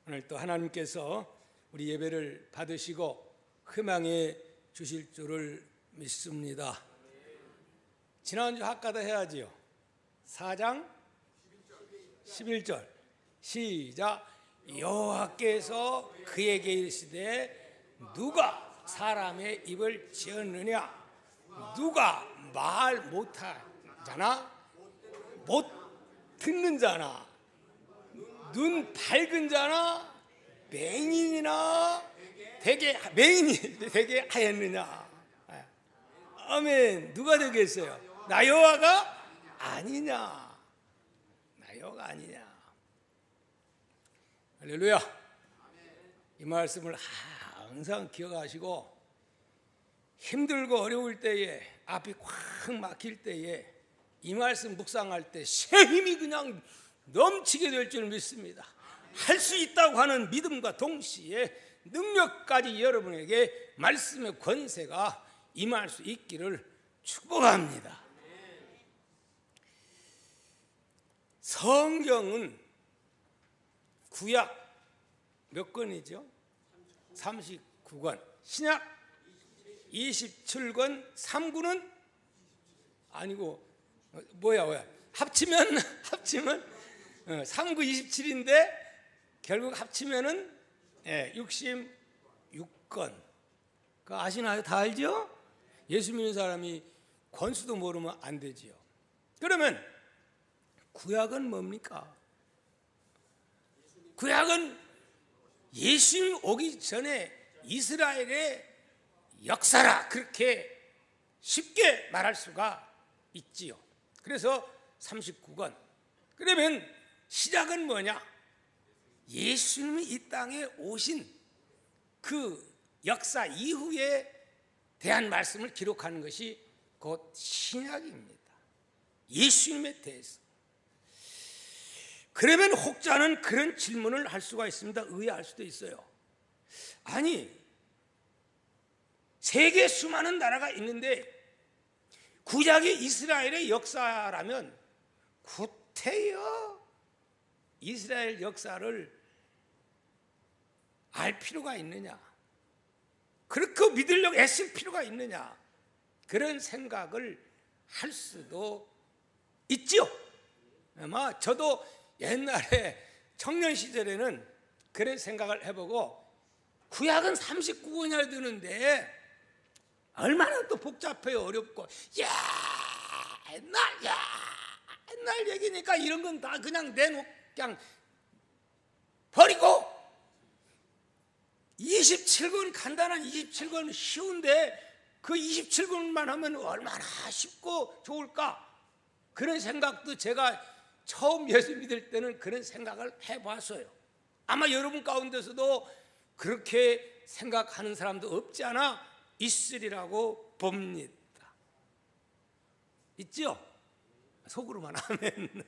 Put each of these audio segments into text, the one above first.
오늘 또 하나님께서 우리 예배를 받으시고 희망해 주실 줄을 믿습니다. 지난주 학가다 해야지요. 4장 11절 시작. 여호와께서 그에게 이르시되 누가 사람의 입을 지었느냐? 누가 말 못하잖아? 못 듣는 자나 눈 밝은 자나 맹인이나 되게 하였느냐? 아멘. 누가 되겠어요? 나 여호와가 아니냐? 나 여호와가 아니냐? 할렐루야. 이 말씀을 항상 기억하시고 힘들고 어려울 때에 앞이 꽉 막힐 때에 이 말씀 묵상할 때 새 힘이 그냥 넘치게 될 줄 믿습니다. 할 수 있다고 하는 믿음과 동시에 능력까지 여러분에게 말씀의 권세가 임할 수 있기를 축복합니다. 성경은 구약 몇 권이죠? 39권. 신약 27권. 3구는 아니고 뭐야 합치면 3구 27인데 결국 합치면은 66권. 그거 아시나요? 다 알죠? 예수 믿는 사람이 권수도 모르면 안 되지요. 그러면 구약은 뭡니까? 구약은 예수님 오기 전에 이스라엘의 역사라, 그렇게 쉽게 말할 수가 있지요. 그래서 39권. 그러면 시작은 뭐냐? 예수님이 이 땅에 오신 그 역사 이후에 대한 말씀을 기록하는 것이 곧 신약입니다. 예수님에 대해서. 그러면 혹자는 그런 질문을 할 수가 있습니다. 의아할 수도 있어요. 아니, 세계 수많은 나라가 있는데 구약의 이스라엘의 역사라면 구태여 이스라엘 역사를 알 필요가 있느냐? 그렇게 믿으려고 애쓸 필요가 있느냐? 그런 생각을 할 수도 있지요. 아마 저도 옛날에 청년 시절에는 그런 생각을 해보고 구약은 39권이나 되는데 얼마나 또 복잡해요. 어렵고 옛날 얘기니까 이런 건 다 그냥 그냥 버리고 27권, 간단한 27권 쉬운데 그 27권만 하면 얼마나 쉽고 좋을까? 그런 생각도 제가 처음 예수 믿을 때는 그런 생각을 해봤어요. 아마 여러분 가운데서도 그렇게 생각하는 사람도 없지 않아 있으리라고 봅니다. 있죠? 속으로만 하면.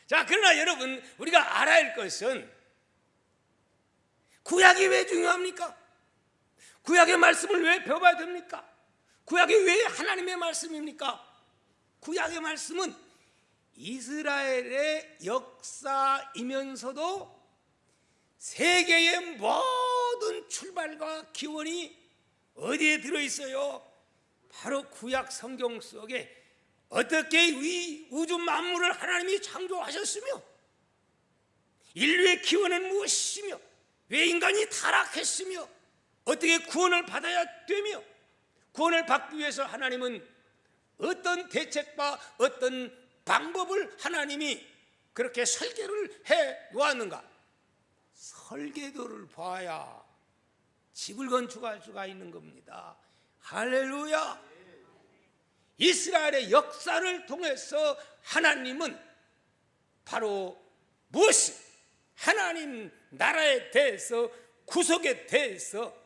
자, 그러나 여러분, 우리가 알아야 할 것은 구약이 왜 중요합니까? 구약의 말씀을 왜 배워야 됩니까? 구약이 왜 하나님의 말씀입니까? 구약의 말씀은 이스라엘의 역사이면서도 세계의 모든 출발과 기원이 어디에 들어있어요? 바로 구약 성경 속에 어떻게 이 우주 만물을 하나님이 창조하셨으며 인류의 기원은 무엇이며 왜 인간이 타락했으며 어떻게 구원을 받아야 되며 구원을 받기 위해서 하나님은 어떤 대책과 어떤 방법을 하나님이 그렇게 설계를 해 놓았는가? 설계도를 봐야 집을 건축할 수가 있는 겁니다. 할렐루야. 이스라엘의 역사를 통해서 하나님은 바로 무엇이 하나님 나라에 대해서 구속에 대해서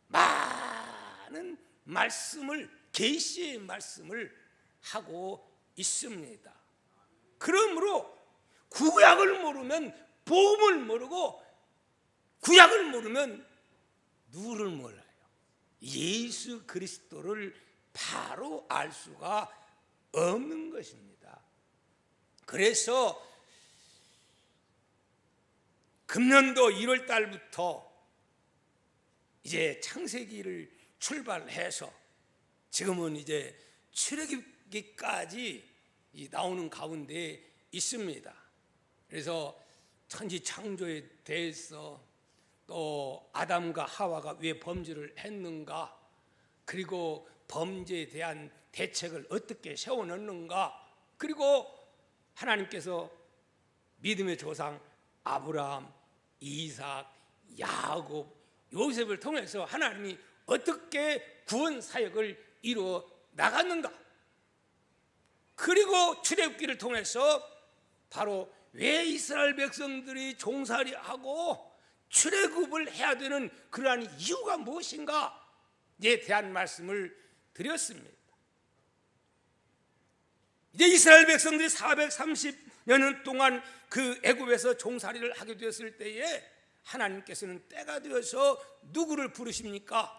많은 말씀을 계시의 말씀을 하고 있습니다. 그러므로 구약을 모르면 복음을 모르고 구약을 모르면 누구를 몰라요? 예수 그리스도를 바로 알 수가 없는 것입니다. 그래서 금년도 1월 달부터 이제 창세기를 출발해서 지금은 이제 출애굽기까지 나오는 가운데 있습니다. 그래서 천지 창조에 대해서 또 아담과 하와가 왜 범죄를 했는가, 그리고 범죄에 대한 대책을 어떻게 세워놓는가, 그리고 하나님께서 믿음의 조상 아브라함, 이삭, 야곱, 요셉을 통해서 하나님이 어떻게 구원 사역을 이루어 나갔는가, 그리고 출애굽기를 통해서 바로 왜 이스라엘 백성들이 종살이하고 출애굽을 해야 되는 그러한 이유가 무엇인가에 대한 말씀을 드렸습니다. 이제 이스라엘 백성들이 430년 동안 그 애굽에서 종살이를 하게 되었을 때에 하나님께서는 때가 되어서 누구를 부르십니까?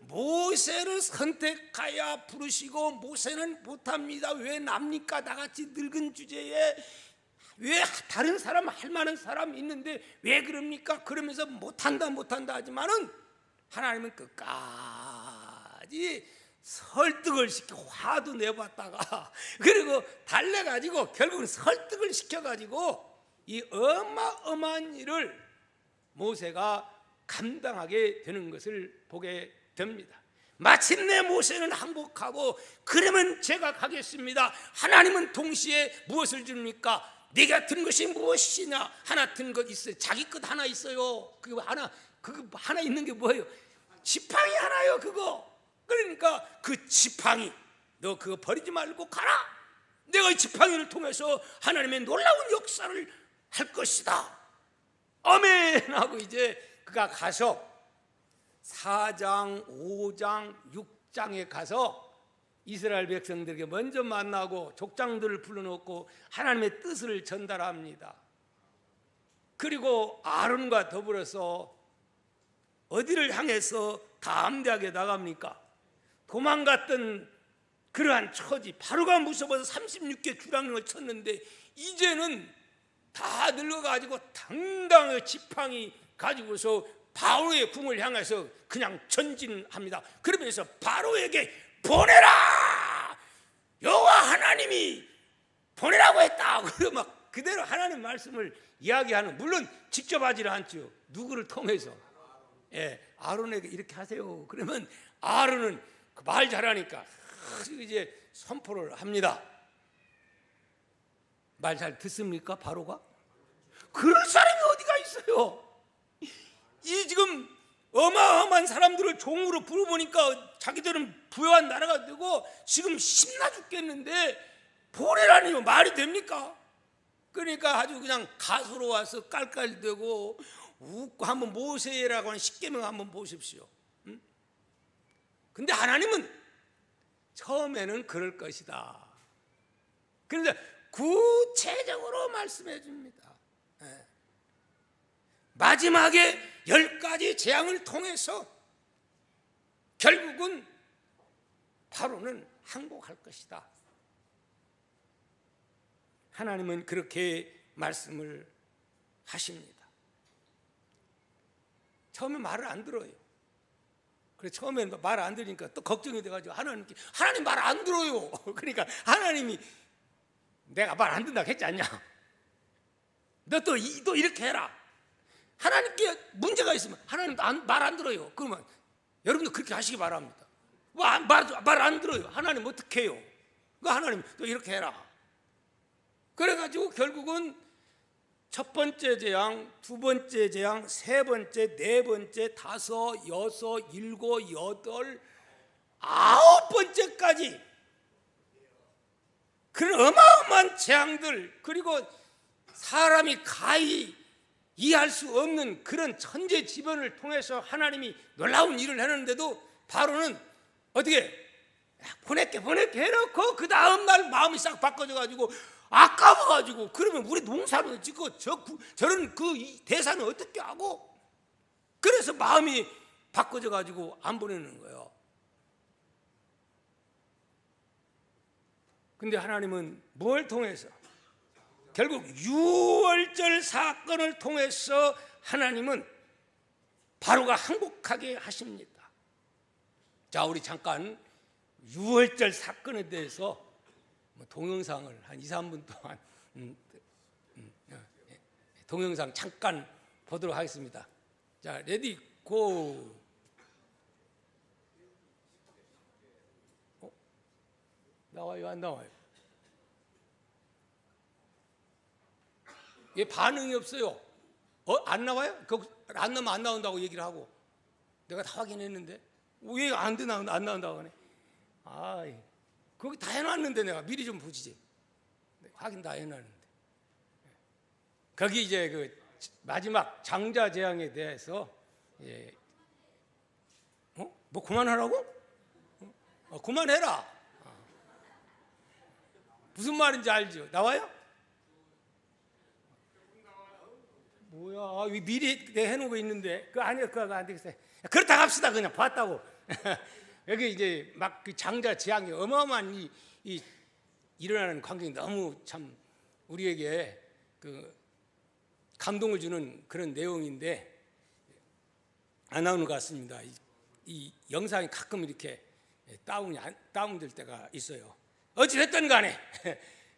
모세를 선택하여 부르시고, 모세는 못합니다. 왜 납니까? 나같이 늙은 주제에 왜 다른 사람 할 만한 사람 있는데 왜 그럽니까? 그러면서 못한다 하지만은 하나님은 끝까지 설득을 시켜 화도 내봤다가 그리고 달래가지고 결국은 설득을 시켜가지고 이 어마어마한 일을 모세가 감당하게 되는 것을 보게 됩니다. 마침내 모세는 항복하고, 그러면 제가 가겠습니다. 하나님은 동시에 무엇을 줍니까? 네가 든 것이 무엇이냐? 하나 든 것 있어요. 자기 것 하나 있어요. 그거 하나 있는 게 뭐예요? 지팡이 하나요. 그거. 그러니까 그 지팡이, 너 그거 버리지 말고 가라. 내가 이 지팡이를 통해서 하나님의 놀라운 역사를 할 것이다. 아멘 하고 이제 그가 가서 4장, 5장, 6장에 가서 이스라엘 백성들에게 먼저 만나고 족장들을 불러놓고 하나님의 뜻을 전달합니다. 그리고 아론과 더불어서 어디를 향해서 담대하게 나갑니까? 도망갔던 그러한 처지, 바로가 무서워서 36개 주랑을 쳤는데 이제는 다 늙어가지고 당당하게 지팡이 가지고서 바로의 궁을 향해서 그냥 전진합니다. 그러면서 바로에게 보내라! 여호와 하나님이 보내라고 했다. 그리고 막 그대로 하나님 말씀을 이야기하는, 물론 직접 하지는 않죠. 누구를 통해서? 아론에게 이렇게 하세요. 그러면 아론은 말 잘하니까 이제 선포를 합니다. 말 잘 듣습니까? 바로가? 그럴 사람이 어디가 있어요? 이 지금 어마어마한 사람들을 종으로 부르보니까 자기들은 부유한 나라가 되고 지금 신나 죽겠는데 보내라니요. 말이 됩니까? 그러니까 아주 그냥 가수로 와서 깔깔대고 웃고, 한번 모세라고 하는 십계명 한번 보십시오. 근데 하나님은 처음에는 그럴 것이다. 그런데 구체적으로 말씀해 줍니다. 마지막에 10가지 재앙을 통해서 결국은 바로는 항복할 것이다. 하나님은 그렇게 말씀을 하십니다. 처음에 말을 안 들어요. 그래서 처음에는 말 안 들으니까 또 걱정이 돼가지고 하나님께, 하나님 말 안 들어요. 그러니까 하나님이 내가 말 안 듣는다고 했지 않냐? 너 또 이렇게 해라. 하나님께 문제가 있으면 하나님 말 안 들어요. 그러면 여러분도 그렇게 하시기 바랍니다. 말 안 들어요. 하나님 어떻게 해요? 하나님 또 이렇게 해라. 그래가지고 결국은 첫 번째 재앙, 두 번째 재앙, 세 번째, 네 번째, 다섯, 여섯, 일곱, 여덟, 아홉 번째까지 그런 어마어마한 재앙들, 그리고 사람이 가히 이해할 수 없는 그런 천재지변을 통해서 하나님이 놀라운 일을 하는데도 바로는 어떻게 보낼게 해놓고 그 다음날 마음이 싹 바꿔져가지고 아까워가지고, 그러면 우리 농사는 짓고 저런 그 대사는 어떻게 하고, 그래서 마음이 바꿔져가지고 안 보내는 거예요. 근데 하나님은 뭘 통해서? 결국 유월절 사건을 통해서 하나님은 바로가 항복하게 하십니다. 자, 우리 잠깐 유월절 사건에 대해서 동영상을 한 2, 3분 동안 동영상 잠깐 보도록 하겠습니다. 자, 레디 고. 나와요, 안 나와요? 얘 반응이 없어요. 안 나와요? 안 나오면 안 나온다고 얘기를 하고 내가 다 확인했는데 왜 안 나온다고 하네. 거기 다 해놨는데 내가 미리 좀 보지. 확인 다 해놨는데 거기 이제 그 마지막 장자 재앙에 대해서 뭐 그만하라고? 그만해라. 무슨 말인지 알죠? 나와요? 뭐야? 미리 내가 해놓은 거 있는데 그거 아니야, 그거 안 되겠어요. 그렇다 합시다. 그냥 봤다고. 여기 이제 막 그 장자 재앙이 어마어마한 이 일어나는 광경이 너무 참 우리에게 그 감동을 주는 그런 내용인데 안 나오는 것 같습니다. 이 영상이 가끔 이렇게 다운될 때가 있어요. 어찌됐든 간에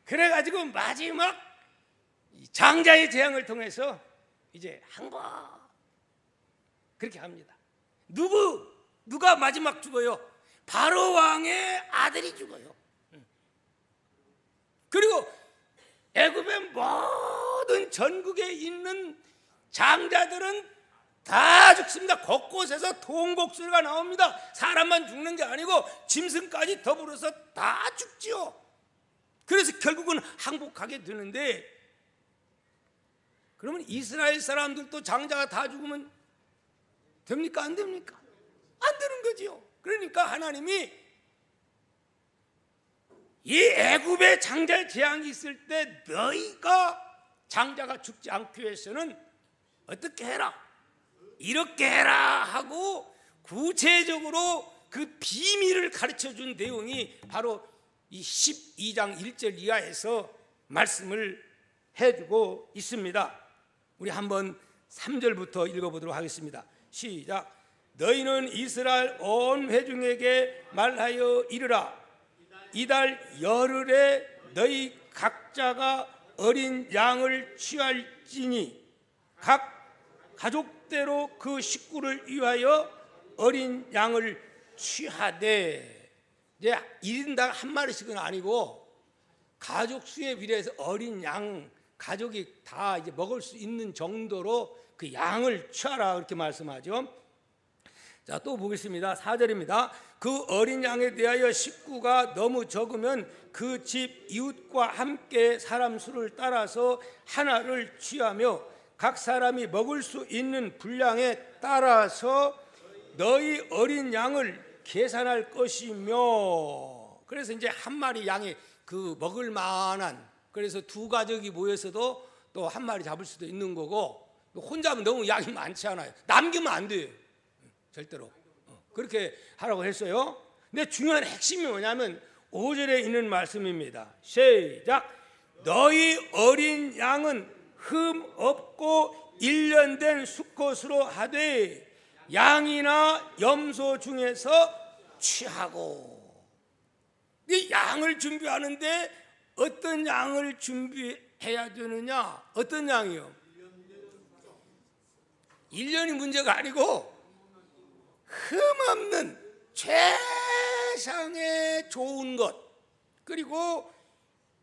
그래가지고 마지막 장자의 재앙을 통해서 이제 항복 그렇게 합니다. 누가 마지막 죽어요? 바로 왕의 아들이 죽어요. 그리고 애굽의 모든 전국에 있는 장자들은 다 죽습니다. 곳곳에서 통곡소리가 나옵니다. 사람만 죽는 게 아니고 짐승까지 더불어서 다 죽지요. 그래서 결국은 항복하게 되는데, 그러면 이스라엘 사람들도 장자가 다 죽으면 됩니까? 안 됩니까? 안 되는 거지요. 그러니까 하나님이 이 애굽의 장자 재앙이 있을 때 너희가 장자가 죽지 않기 위해서는 어떻게 해라, 이렇게 해라 하고 구체적으로 그 비밀을 가르쳐준 내용이 바로 이 12장 1절 이하에서 말씀을 해주고 있습니다. 우리 한번 3절부터 읽어보도록 하겠습니다. 시작. 너희는 이스라엘 온 회중에게 말하여 이르라. 이달 열흘에 너희 각자가 어린 양을 취할지니 각 가족대로 그 식구를 위하여 어린 양을 취하되, 이제 1인당 한 마리씩은 아니고 가족 수에 비례해서 어린 양 가족이 다 이제 먹을 수 있는 정도로 그 양을 취하라, 그렇게 말씀하죠. 자, 또 보겠습니다. 4절입니다. 그 어린 양에 대하여 식구가 너무 적으면 그 집 이웃과 함께 사람 수를 따라서 하나를 취하며 각 사람이 먹을 수 있는 분량에 따라서 너희 어린 양을 계산할 것이며. 그래서 이제 한 마리 양이 그 먹을 만한, 그래서 두 가족이 모여서도 또 한 마리 잡을 수도 있는 거고, 혼자 하면 너무 양이 많지 않아요. 남기면 안 돼요, 절대로. 그렇게 하라고 했어요. 근데 중요한 핵심이 뭐냐면 5절에 있는 말씀입니다. 시작. 너희 어린 양은 흠 없고 1년 된 수컷으로 하되 양이나 염소 중에서 취하고. 이 양을 준비하는데 어떤 양을 준비해야 되느냐? 어떤 양이요? 1년이 문제가 아니고 흠 없는 최상의 좋은 것, 그리고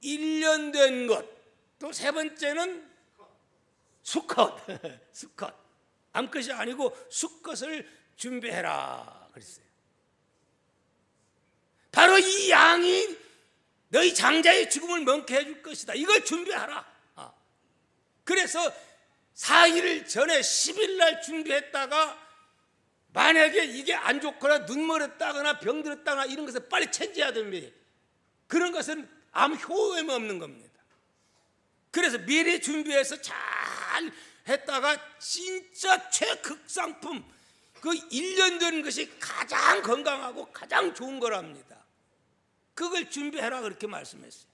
1년 된 것, 또 세 번째는 수컷. 수컷. 암컷이 아니고 수컷을 준비해라 그랬어요. 바로 이 양이 너희 장자의 죽음을 멍게 해줄 것이다. 이걸 준비하라. 그래서 4일 전에 10일 날 준비했다가 만약에 이게 안 좋거나 눈멀었다거나 병들었다거나 이런 것을 빨리 체지해야 됩니다. 그런 것은 아무 효험이 없는 겁니다. 그래서 미리 준비해서 잘 했다가 진짜 최극상품, 그 1년 된 것이 가장 건강하고 가장 좋은 거랍니다. 그걸 준비해라 그렇게 말씀했어요.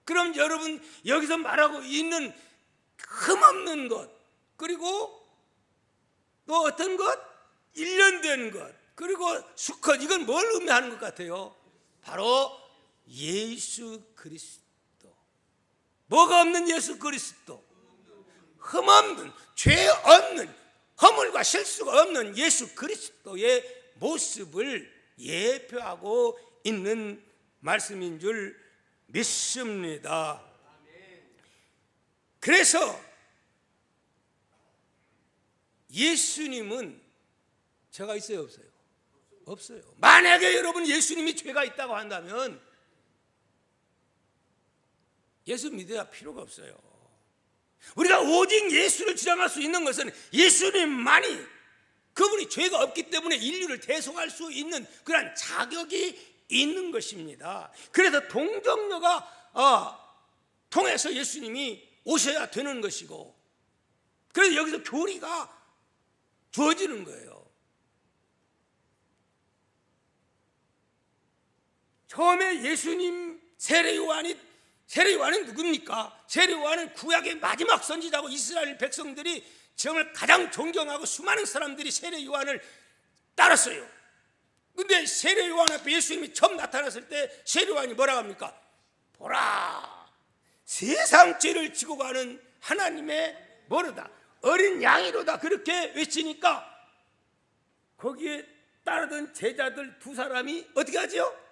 그럼 여러분 여기서 말하고 있는 흠없는 것, 그리고 또 어떤 것? 일련된 것, 그리고 수컷, 이건 뭘 의미하는 것 같아요? 바로 예수 그리스도. 뭐가 없는 예수 그리스도, 흠없는, 죄 없는, 허물과 실수가 없는 예수 그리스도의 모습을 예표하고 있는 말씀인 줄 믿습니다. 그래서 예수님은 죄가 있어요, 없어요? 없어요. 만약에 여러분 예수님이 죄가 있다고 한다면 예수 믿어야 필요가 없어요. 우리가 오직 예수를 주장할 수 있는 것은 예수님만이, 그분이 죄가 없기 때문에 인류를 대속할 수 있는 그런 자격이 있는 것입니다. 그래서 동정녀가 통해서 예수님이 오셔야 되는 것이고, 그래서 여기서 교리가 주어지는 거예요. 처음에 예수님 세례요한은 누굽니까? 세례요한은 구약의 마지막 선지자고 이스라엘 백성들이 정말 가장 존경하고 수많은 사람들이 세례요한을 따랐어요. 근데 세례요한 앞에 예수님이 처음 나타났을 때 세례요한이 뭐라고 합니까? 보라, 세상 죄를 지고 가는 하나님의 뭐로다, 어린 양이로다, 그렇게 외치니까 거기에 따르던 제자들 두 사람이 어떻게 하지요?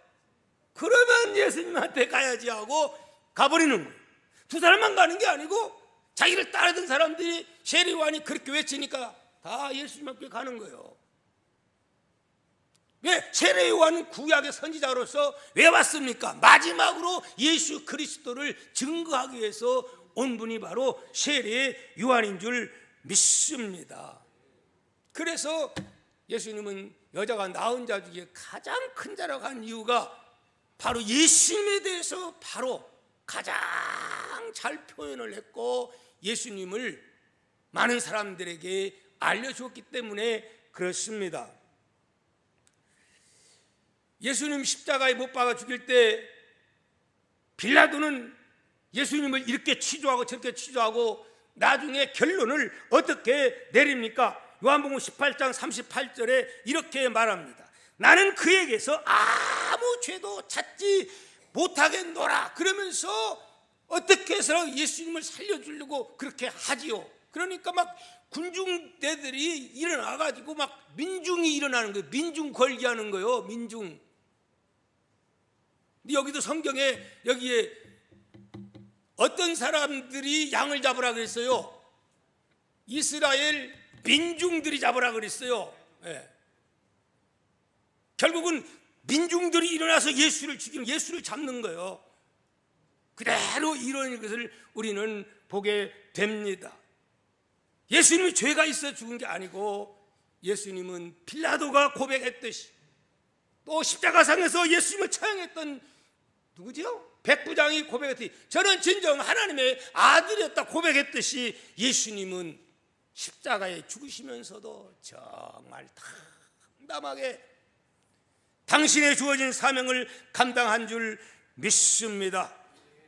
그러면 예수님한테 가야지 하고 가버리는 거예요. 두 사람만 가는 게 아니고 자기를 따르던 사람들이 세례요한이 그렇게 외치니까 다 예수님 앞에 가는 거예요. 왜? 세례요한은 구약의 선지자로서 왜 왔습니까? 마지막으로 예수 그리스도를 증거하기 위해서 온 분이 바로 세례요한인 줄 믿습니다. 그래서 예수님은 여자가 낳은 자 중에 가장 큰 자라고 한 이유가 바로 예수님에 대해서 바로 가장 잘 표현을 했고 예수님을 많은 사람들에게 알려주었기 때문에 그렇습니다. 예수님 십자가에 못 박아 죽일 때 빌라도는 예수님을 이렇게 취조하고 저렇게 취조하고 나중에 결론을 어떻게 내립니까? 요한복음 18장 38절에 이렇게 말합니다. 나는 그에게서 아무 죄도 찾지 못하겠노라. 그러면서 어떻게 해서 예수님을 살려주려고 그렇게 하지요. 그러니까 막 군중대들이 일어나가지고 막 민중이 일어나는 거예요. 민중 걸기하는 거예요. 민중. 근데 여기도 성경에 여기에 어떤 사람들이 양을 잡으라 그랬어요? 이스라엘 민중들이 잡으라 그랬어요. 예. 결국은 민중들이 일어나서 예수를 죽이는, 예수를 잡는 거예요. 그대로 이런 것을 우리는 보게 됩니다. 예수님이 죄가 있어 죽은 게 아니고 예수님은 빌라도가 고백했듯이 또 십자가상에서 예수님을 처형했던 누구죠? 백부장이 고백했듯이 저는 진정 하나님의 아들이었다 고백했듯이 예수님은 십자가에 죽으시면서도 정말 담담하게 당신의 주어진 사명을 감당한 줄 믿습니다.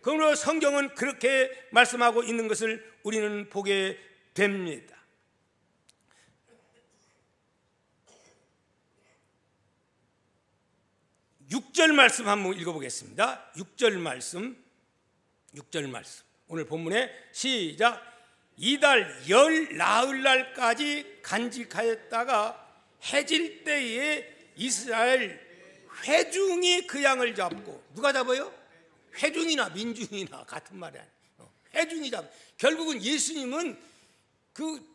그러므로 성경은 그렇게 말씀하고 있는 것을 우리는 보게 됩니다. 육 절 말씀 한번 읽어보겠습니다. 6절 말씀 오늘 본문에 시작. 이달 열 나흘날까지 간직하였다가 해질 때에 이스라엘 회중이 그 양을 잡고, 누가 잡아요? 회중이나 민중이나 같은 말이 아니에요. 회중이 잡. 결국은 예수님은 그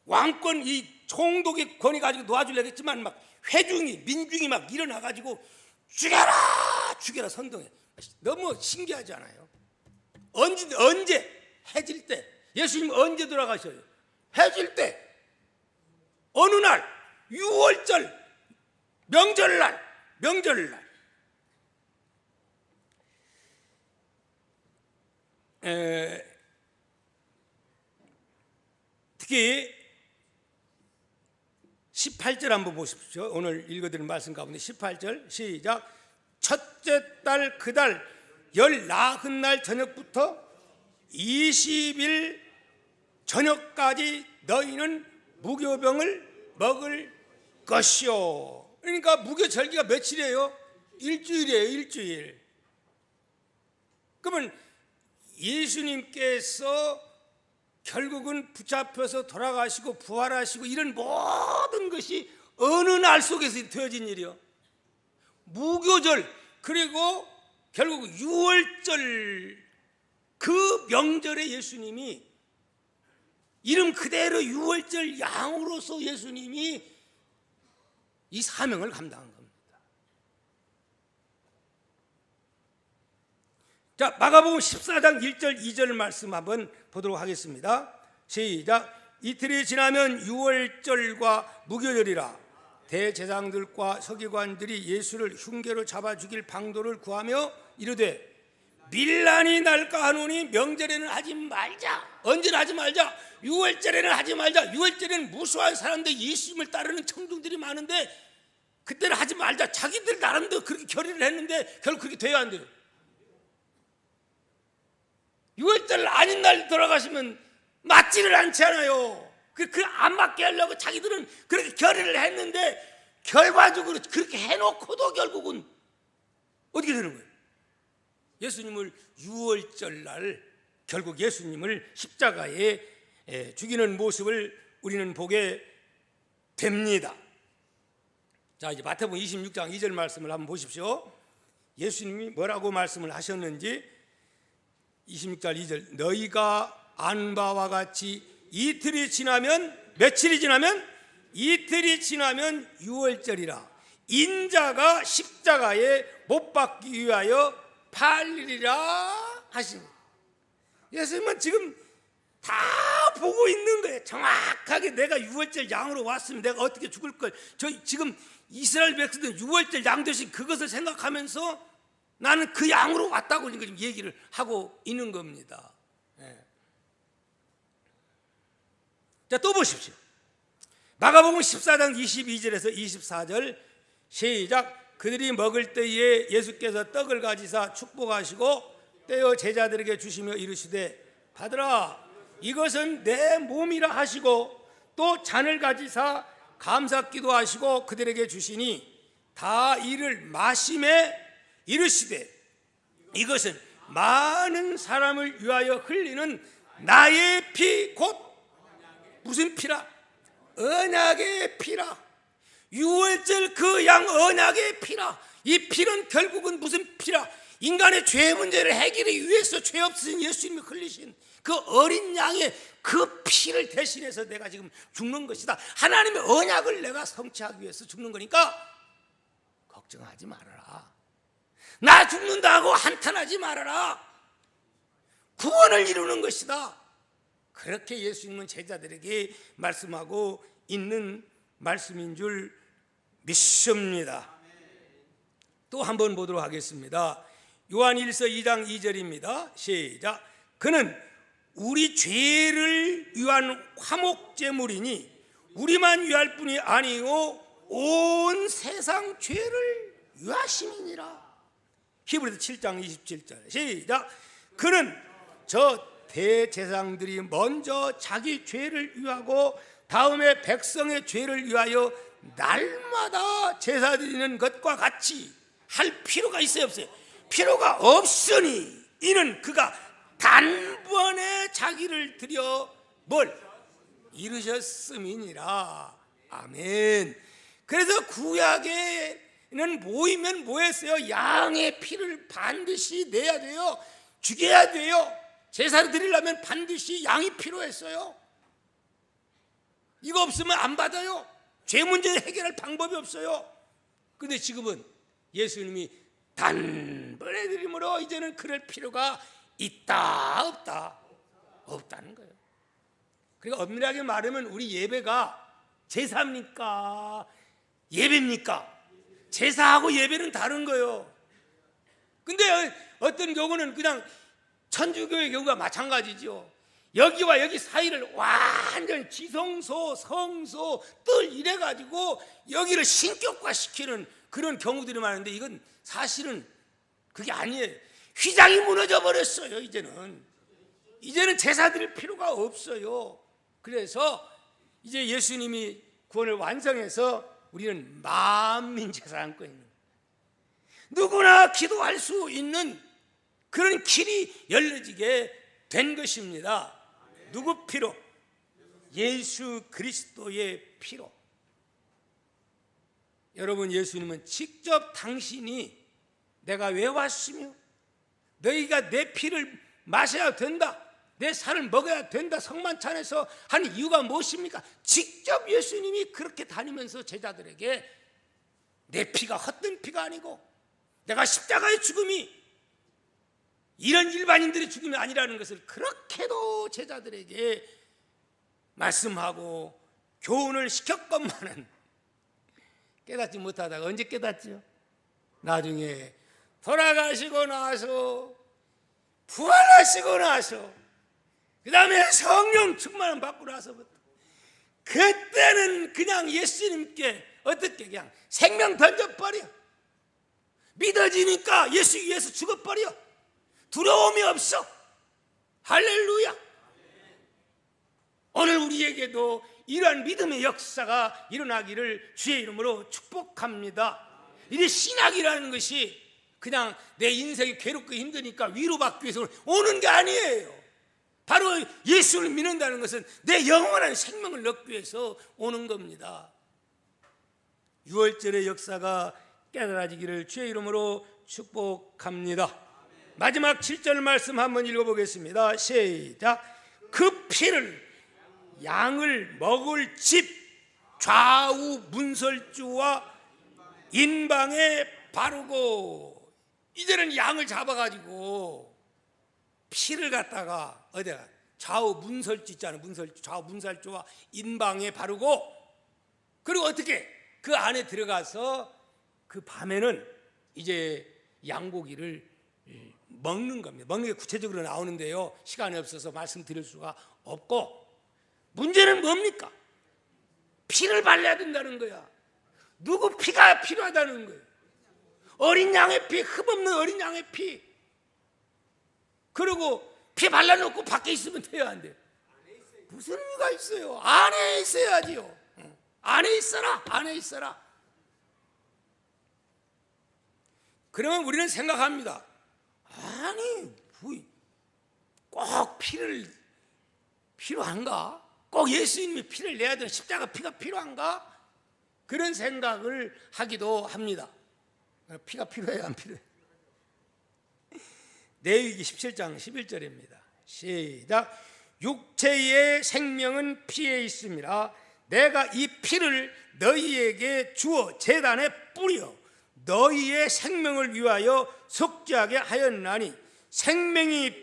왕권, 이 총독의 권위 가지고 놓아주려고 했지만 막 회중이, 민중이 막 일어나가지고 죽여라 선동해. 너무 신기하지 않아요? 언제? 해질 때. 예수님 언제 돌아가셔요? 해질 때. 어느 날? 6월절 명절날. 특히 18절 한번 보십시오. 오늘 읽어드린 말씀 가운데 18절 시작. 첫째 달 그 달 열 나흔 날 저녁부터 20일 저녁까지 너희는 무교병을 먹을 것이요. 그러니까 무교절기가 며칠이에요? 일주일이에요. 일주일. 그러면 예수님께서 결국은 붙잡혀서 돌아가시고 부활하시고 이런 모든 것이 어느 날 속에서 되어진 일이요? 무교절, 그리고 결국 유월절, 그 명절에 예수님이 이름 그대로 유월절 양으로서 예수님이 이 사명을 감당한 겁니다. 자, 마가복음 14장 1절 2절 말씀 한번 보도록 하겠습니다. 시작. 이틀이 지나면 유월절과 무교절이라 대제사장들과 서기관들이 예수를 흉계로 잡아 죽일 방도를 구하며 이르되 밀란이 날까 하노니 명절에는 하지 말자. 언제는 하지 말자. 유월절에는 하지 말자. 유월절에는 무수한 사람들, 예수님을 따르는 청중들이 많은데 그때는 하지 말자. 자기들 나름대로 그렇게 결의를 했는데 결국 그렇게 돼야 안 돼요. 유월절 아닌 날 돌아가시면 맞지를 않잖아요. 안 맞게 하려고 자기들은 그렇게 결의를 했는데 결과적으로 그렇게 해놓고도 결국은 어떻게 되는 거예요? 예수님을 유월절 날 결국 예수님을 십자가에 죽이는 모습을 우리는 보게 됩니다. 자, 이제 마태복음 26장 2절 말씀을 한번 보십시오. 예수님이 뭐라고 말씀을 하셨는지 26절 2절 너희가 안 바와 같이 이틀이 지나면 며칠이 지나면 이틀이 지나면 유월절이라 인자가 십자가에 못 박기 위하여 팔리리라 하시니 예수님은 지금 다 보고 있는 거예요. 정확하게 내가 유월절 양으로 왔으면 내가 어떻게 죽을 걸. 저 지금 이스라엘 백성들은 유월절 양 대신 그것을 생각하면서 나는 그 양으로 왔다고 지금 얘기를 하고 있는 겁니다. 자, 또 보십시오. 마가복음 14장 22절에서 24절 시작. 그들이 먹을 때에 예수께서 떡을 가지사 축복하시고 떼어 제자들에게 주시며 이르시되 받으라 이것은 내 몸이라 하시고 또 잔을 가지사 감사기도 하시고 그들에게 주시니 다 이를 마시매 이르시되 이것은 많은 사람을 위하여 흘리는 나의 피 곧 무슨 피라? 언약의 피라. 유월절 그 양 언약의 피라. 이 피는 결국은 무슨 피라? 인간의 죄 문제를 해결하기 위해서 죄 없으신 예수님이 흘리신 그 어린 양의 그 피를 대신해서 내가 지금 죽는 것이다. 하나님의 언약을 내가 성취하기 위해서 죽는 거니까 걱정하지 말아라. 나 죽는다고 한탄하지 말아라. 구원을 이루는 것이다. 그렇게 예수님은 제자들에게 말씀하고 있는 말씀인 줄 믿습니다. 또 한번 보도록 하겠습니다. 요한일서 2장 2절입니다. 시작. 그는 우리 죄를 위한 화목제물이니 우리만 위할 뿐이 아니요 온 세상 죄를 위하심이니라. 히브리서 7장 27절 시작. 그는 저 대제사장들이 먼저 자기 죄를 위하고 다음에 백성의 죄를 위하여 날마다 제사 드리는 것과 같이 할 필요가 있어요 없어요? 필요가 없으니 이는 그가 단번에 자기를 드려 뭘 이루셨음이니라. 아멘. 그래서 구약에는 모이면 뭐 했어요? 양의 피를 반드시 내야 돼요. 죽여야 돼요. 제사를 드리려면 반드시 양이 필요했어요. 이거 없으면 안 받아요. 죄 문제를 해결할 방법이 없어요. 근데 지금은 예수님이 단번에 드림으로 이제는 그럴 필요가 있다 없다? 없다는 거예요. 그러니까 엄밀하게 말하면 우리 예배가 제사입니까? 예배입니까? 제사하고 예배는 다른 거예요. 근데 어떤 경우는 그냥 천주교의 경우가 마찬가지죠. 여기와 여기 사이를 완전 지성소, 성소, 뜰 이래가지고 여기를 신격화시키는 그런 경우들이 많은데 이건 사실은 그게 아니에요. 휘장이 무너져 버렸어요. 이제는 제사 드릴 필요가 없어요. 그래서 이제 예수님이 구원을 완성해서 우리는 만민 제사 안고 있는, 누구나 기도할 수 있는 그런 길이 열려지게 된 것입니다. 누구 피로? 예수 그리스도의 피로. 여러분, 예수님은 직접 당신이 내가 왜 왔으며 너희가 내 피를 마셔야 된다, 내 살을 먹어야 된다 성만찬에서 하는 이유가 무엇입니까? 직접 예수님이 그렇게 다니면서 제자들에게 내 피가 헛된 피가 아니고 내가 십자가의 죽음이 이런 일반인들의 죽음이 아니라는 것을 그렇게도 제자들에게 말씀하고 교훈을 시켰건만은 깨닫지 못하다가 언제 깨닫죠? 나중에 돌아가시고 나서, 부활하시고 나서, 그 다음에 성령 충만을 받고 나서부터, 그때는 그냥 예수님께 어떻게 그냥 생명 던져버려. 믿어지니까 예수 위해서 죽어버려. 두려움이 없어. 할렐루야. 오늘 우리에게도 이러한 믿음의 역사가 일어나기를 주의 이름으로 축복합니다. 이 신학이라는 것이 그냥 내 인생이 괴롭고 힘드니까 위로받기 위해서 오는 게 아니에요. 바로 예수를 믿는다는 것은 내 영원한 생명을 얻기 위해서 오는 겁니다. 유월절의 역사가 깨달아지기를 주의 이름으로 축복합니다. 마지막 7절 말씀 한번 읽어보겠습니다. 시작. 그 피를 양을 먹을 집 좌우 문설주와 인방에 바르고, 이제는 양을 잡아가지고 피를 갖다가 어디가 좌우 문설주 있잖아요. 문설주, 좌우 문설주와 인방에 바르고, 그리고 어떻게 그 안에 들어가서 그 밤에는 이제 양고기를 먹는 겁니다. 먹는 게 구체적으로 나오는데요, 시간이 없어서 말씀드릴 수가 없고, 문제는 뭡니까? 피를 발라야 된다는 거야. 누구 피가 필요하다는 거예요? 어린 양의 피, 흠없는 어린 양의 피. 그리고 피 발라놓고 밖에 있으면 돼요, 안 돼요? 무슨 의미가 있어요? 안에 있어야지요. 안에 있어라, 안에 있어라. 그러면 우리는 생각합니다. 아니, 꼭 피를 필요한가? 꼭 예수님이 피를 내야 되는 십자가 피가 필요한가? 그런 생각을 하기도 합니다. 피가 필요해요, 안 필요해요? 레위기 17장 11절입니다. 시작. 육체의 생명은 피에 있음이라. 내가 이 피를 너희에게 주어 제단에 뿌려 너희의 생명을 위하여 속죄하게 하였나니, 생명이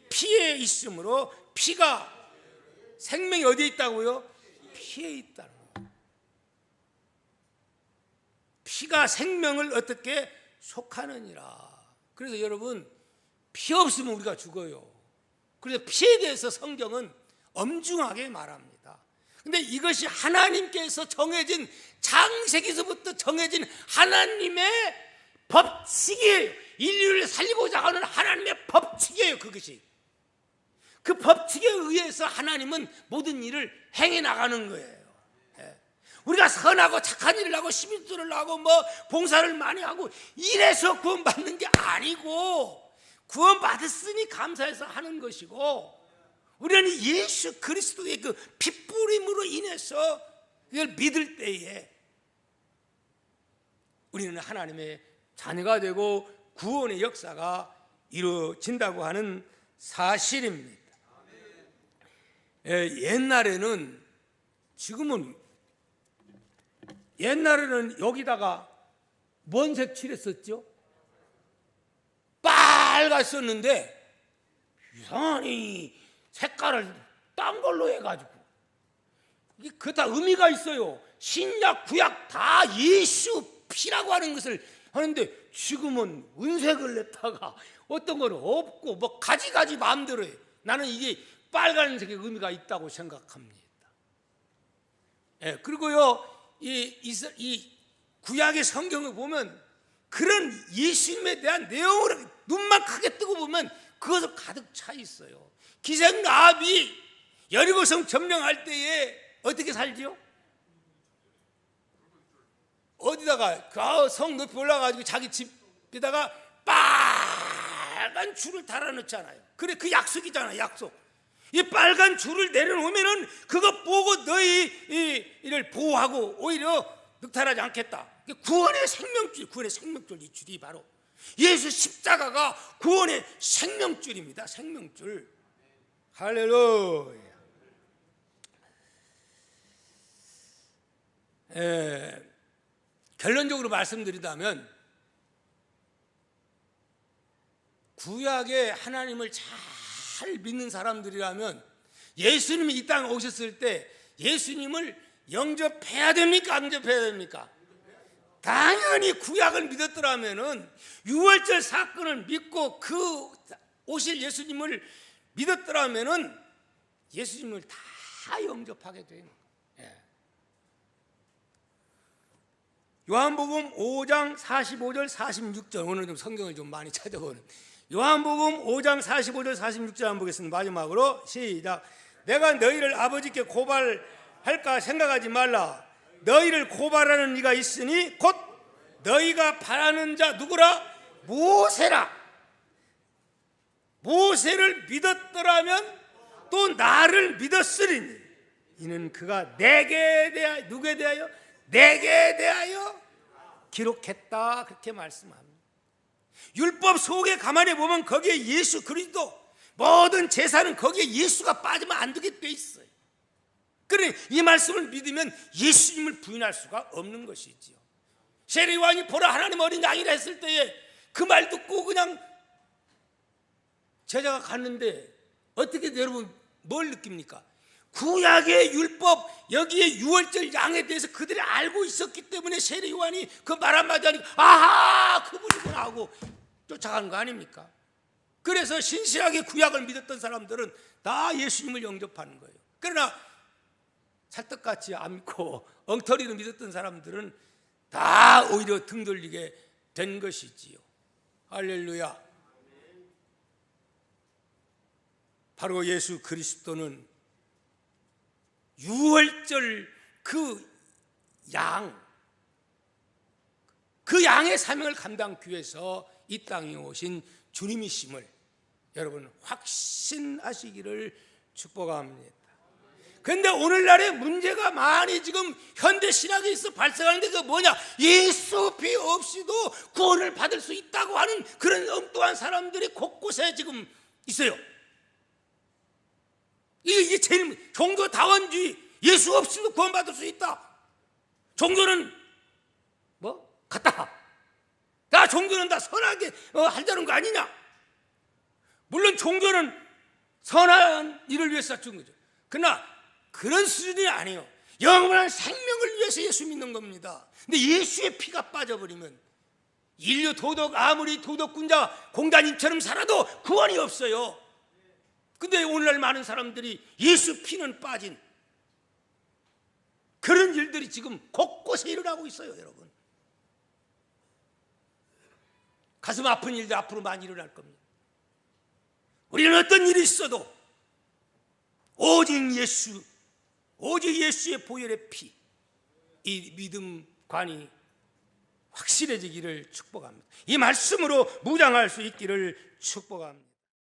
피에 있으므로, 피가, 생명이 어디에 있다고요? 피에 있다는 거예요. 피가 생명을 어떻게 속하느니라. 그래서 여러분, 피 없으면 우리가 죽어요. 그래서 피에 대해서 성경은 엄중하게 말합니다. 근데 이것이 하나님께서 정해진, 창세기서부터 정해진 하나님의 법칙이에요. 인류를 살리고자 하는 하나님의 법칙이에요. 그것이 그 법칙에 의해서 하나님은 모든 일을 행해 나가는 거예요. 우리가 선하고 착한 일을 하고 시민들을 하고 뭐 봉사를 많이 하고 이래서 구원받는 게 아니고, 구원받았으니 감사해서 하는 것이고, 우리는 예수 그리스도의 그 핏부림으로 인해서 이걸 믿을 때에 우리는 하나님의 자녀가 되고 구원의 역사가 이루어진다고 하는 사실입니다. 옛날에는, 지금은, 옛날에는 여기다가 뭔 색 칠했었죠? 빨갔었는데 이상하니 색깔을 딴 걸로 해가지고, 이게 그 다 의미가 있어요. 신약 구약 다 예수 피라고 하는 것을 하는데, 지금은 은색을 냈다가 어떤 건 없고 뭐 가지가지 마음대로 해. 나는 이게 빨간색의 의미가 있다고 생각합니다. 그리고요, 이 구약의 성경을 보면 그런 예수님에 대한 내용을 눈만 크게 뜨고 보면 그것을 가득 차 있어요. 기생 라합이 여리고성 점령할 때에 어떻게 살지요? 어디다가 그 성 높이 올라가지고 자기 집에다가 빨간 줄을 달아놓잖아요. 그래, 그 약속이잖아, 약속. 이 빨간 줄을 내려놓으면은 그것 보고 너희를 보호하고 오히려 늑탈하지 않겠다. 구원의 생명줄, 구원의 생명줄, 이 줄이 바로 예수 십자가가 구원의 생명줄입니다. 생명줄. 할렐루야. 결론적으로 말씀드리자면 구약의 하나님을 잘 믿는 사람들이라면 예수님이 이 땅에 오셨을 때 예수님을 영접해야 됩니까? 안 영접해야 됩니까? 당연히 구약을 믿었더라면은 유월절 사건을 믿고 그 오실 예수님을 믿었더라면은 예수님을 다 영접하게 되는 거예요. 요한복음 5장 45절 46절, 오늘 좀 성경을 좀 많이 찾아보는 요한복음 5장 45절 46절 한번 보겠습니다. 마지막으로 시작. 내가 너희를 아버지께 고발할까 생각하지 말라. 너희를 고발하는 이가 있으니 곧 너희가 바라는 자 누구라? 모세라. 모세를 믿었더라면 또 나를 믿었으리니 이는 그가 내게 대하여, 누구에 대하여? 내게 대하여 기록했다. 그렇게 말씀합니다. 율법 속에 가만히 보면 거기에 예수 그리스도, 모든 제사는 거기에 예수가 빠지면 안 되게 돼 있어요. 그러니 이 말씀을 믿으면 예수님을 부인할 수가 없는 것이지요. 세례요한이 보라 하나님 어린 양이라 했을 때에 그 말 듣고 그냥 제자가 갔는데 어떻게 여러분 뭘 느낍니까? 구약의 율법, 여기에 유월절 양에 대해서 그들이 알고 있었기 때문에 세례요한이 그 말 한마디 하니까 아하, 그분이구나 하고 쫓아가는 거 아닙니까? 그래서 신실하게 구약을 믿었던 사람들은 다 예수님을 영접하는 거예요. 그러나 찰떡같이 안 믿고 엉터리로 믿었던 사람들은 다 오히려 등 돌리게 된 것이지요. 할렐루야. 바로 예수 그리스도는 유월절 그 양의 사명을 감당하기 위해서 이 땅에 오신 주님이심을 여러분 확신하시기를 축복합니다. 그런데 오늘날의 문제가 많이 지금 현대 신학에 있어 발생하는데 그게 뭐냐? 예수 피 없이도 구원을 받을 수 있다고 하는 그런 엉뚱한 사람들이 곳곳에 지금 있어요. 이게 제일 종교다원주의, 예수 없이도 구원받을 수 있다. 종교는 뭐? 같다. 다 종교는 다 선하게 하자는 거 아니냐? 물론 종교는 선한 일을 위해서 준 거죠. 그러나 그런 수준이 아니에요. 영원한 생명을 위해서 예수 믿는 겁니다. 근데 예수의 피가 빠져버리면 인류 도덕, 아무리 도덕군자 공자님처럼 살아도 구원이 없어요. 근데 오늘날 많은 사람들이 예수 피는 빠진 그런 일들이 지금 곳곳에 일어나고 있어요. 여러분, 가슴 아픈 일들 앞으로 많이 일어날 겁니다. 우리는 어떤 일이 있어도 오직 예수의 보혈의 피, 이 믿음관이 확실해지기를 축복합니다. 이 말씀으로 무장할 수 있기를 축복합니다.